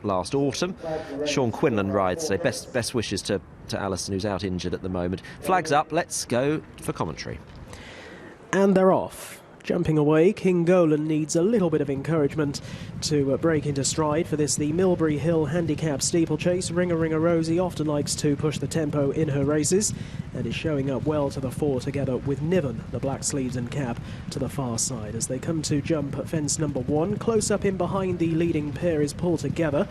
last autumn. Sean Quinlan rides today. Best wishes to Alison, who's out injured at the moment. Flags up, let's go for commentary. And they're off. Jumping away, King Golan needs a little bit of encouragement to break into stride for this, the Millbry Hill Handicap steeplechase. Ringa Rosie often likes to push the tempo in her races and is showing up well to the fore together with Niven, the black sleeves and cap, to the far side. As they come to jump fence number 1, close up in behind the leading pair is Pull Together,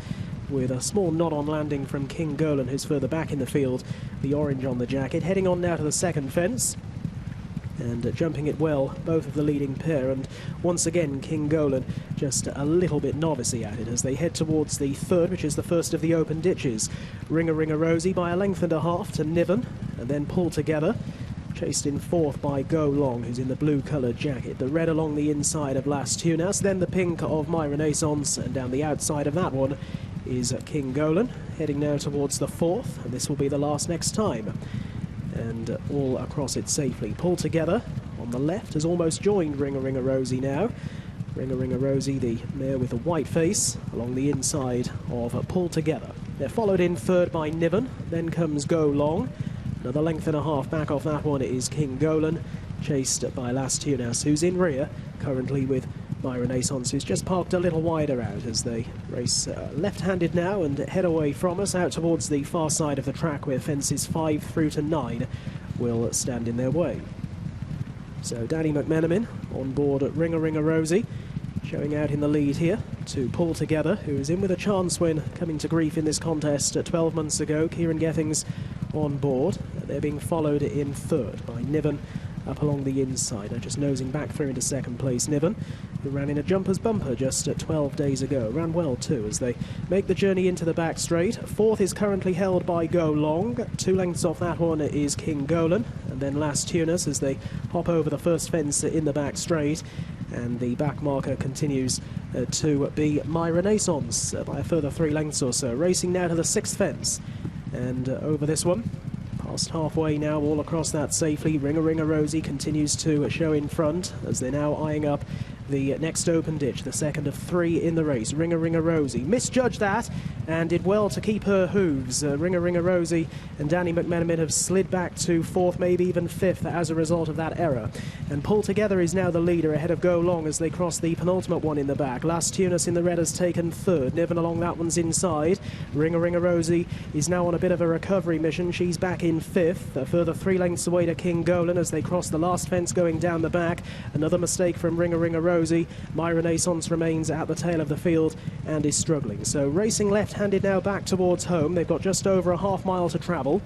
with a small nod on landing from King Golan, who's further back in the field, the orange on the jacket. Heading on now to the second fence. And jumping it well, both of the leading pair, and once again King Golan just a little bit novice-y at it as they head towards the third, which is the first of the open ditches. Ringa Rosie by a length and a half to Niven, and then Pull Together, chased in fourth by Go Long, who's in the blue coloured jacket. The red along the inside of Las Tunas, then the pink of My Renaissance, and down the outside of that one is King Golan, heading now towards the fourth, and this will be the last next time. And all across it safely. Pull Together on the left has almost joined Ringa Rosie now. Ringa Rosie, the mare with a white face, along the inside of Pull Together. They're followed in third by Niven, then comes Go Long. Another length and a half back off that one is King Golan, chased by Las Tunas, who's in rear, currently with My Renaissance, who's just parked a little wider out as they race left-handed now and head away from us out towards the far side of the track where fences 5 through to 9 will stand in their way. So Danny McMenamin on board at Ringa Rosie, showing out in the lead here to Pull Together, who is in with a chance when coming to grief in this contest 12 months ago. Kieran Gethings on board. They're being followed in third by Niven up along the inside. Just nosing back through into second place, Niven, who ran in a jumper's bumper just 12 days ago. Ran well too as they make the journey into the back straight. Fourth is currently held by Go Long. 2 lengths off that one is King Golan, and then Las Tunas as they hop over the first fence in the back straight. And the back marker continues to be My Renaissance by a further 3 lengths or so. Racing now to the 6th fence, and over this one. Past halfway now, all across that safely. Ringa Rosie continues to show in front as they're now eyeing up the next open ditch, the second of 3 in the race. Ringa Rosie misjudged that and did well to keep her hooves. Ringa Rosie and Danny McMenamin have slid back to 4th, maybe even 5th as a result of that error. And Pull Together is now the leader ahead of Go Long as they cross the penultimate one in the back. Las Tunas in the red has taken 3rd. Niven along that one's inside. Ringa Rosie is now on a bit of a recovery mission. She's back in 5th. A further 3 lengths away to King Golan as they cross the last fence going down the back. Another mistake from Ringa Rosie. My Renaissance remains at the tail of the field and is struggling. So racing left-handed now back towards home. They've got just over a half mile to travel.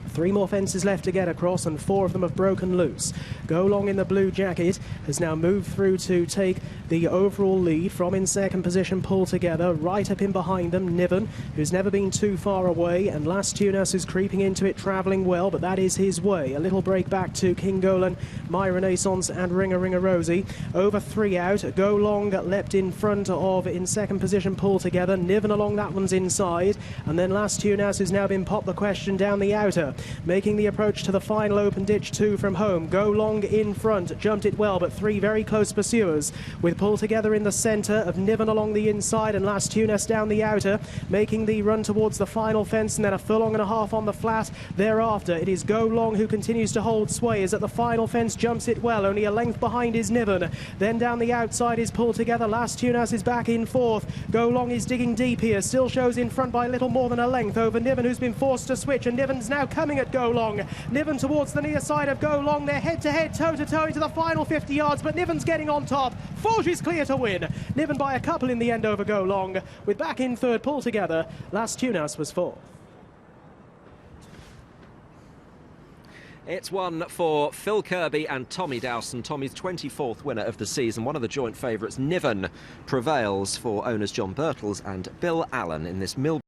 3 more fences left to get across, and 4 of them have broken loose. Go Long in the blue jacket has now moved through to take the overall lead from in second position. Pull Together. Right up in behind them, Niven, who's never been too far away, and Las Tunas is creeping into it, travelling well, but that is his way. A little break back to King Golan, My Renaissance and Ringa Rosie. Over 3 out. Go Long leapt in front of, in second position, Pull Together. Niven along that one's inside, and then Las Tunas has now been popped the question down the outer. Making the approach to the final open ditch 2 from home. Go Long in front, jumped it well, but 3 very close pursuers, with Pull Together in the centre, of Niven along the inside and Las Tunas down the outer, making the run towards the final fence, and then a furlong and a half on the flat thereafter. It is Go Long who continues to hold sway as at the final fence jumps it well, only a length behind is Niven. Then down the outside is Pull Together. Las Tunas is back in 4th. Go Long is digging deep here, still shows in front by a little more than a length over Niven, who's been forced to switch, and Niven's now coming at Go Long. Niven towards the near side of Go Long. They're head-to-head, toe-to-toe into the final 50 yards, but Niven's getting on top. Forge is clear to win. Niven by a couple in the end over Go Long, with back in third Pull Together. Las Tunas was 4th. It's one for Phil Kirby and Tommy Dowson. Tommy's 24th winner of the season. One of the joint favourites, Niven, Prevails, for owners John Birtles and Bill Allan in this Millbry.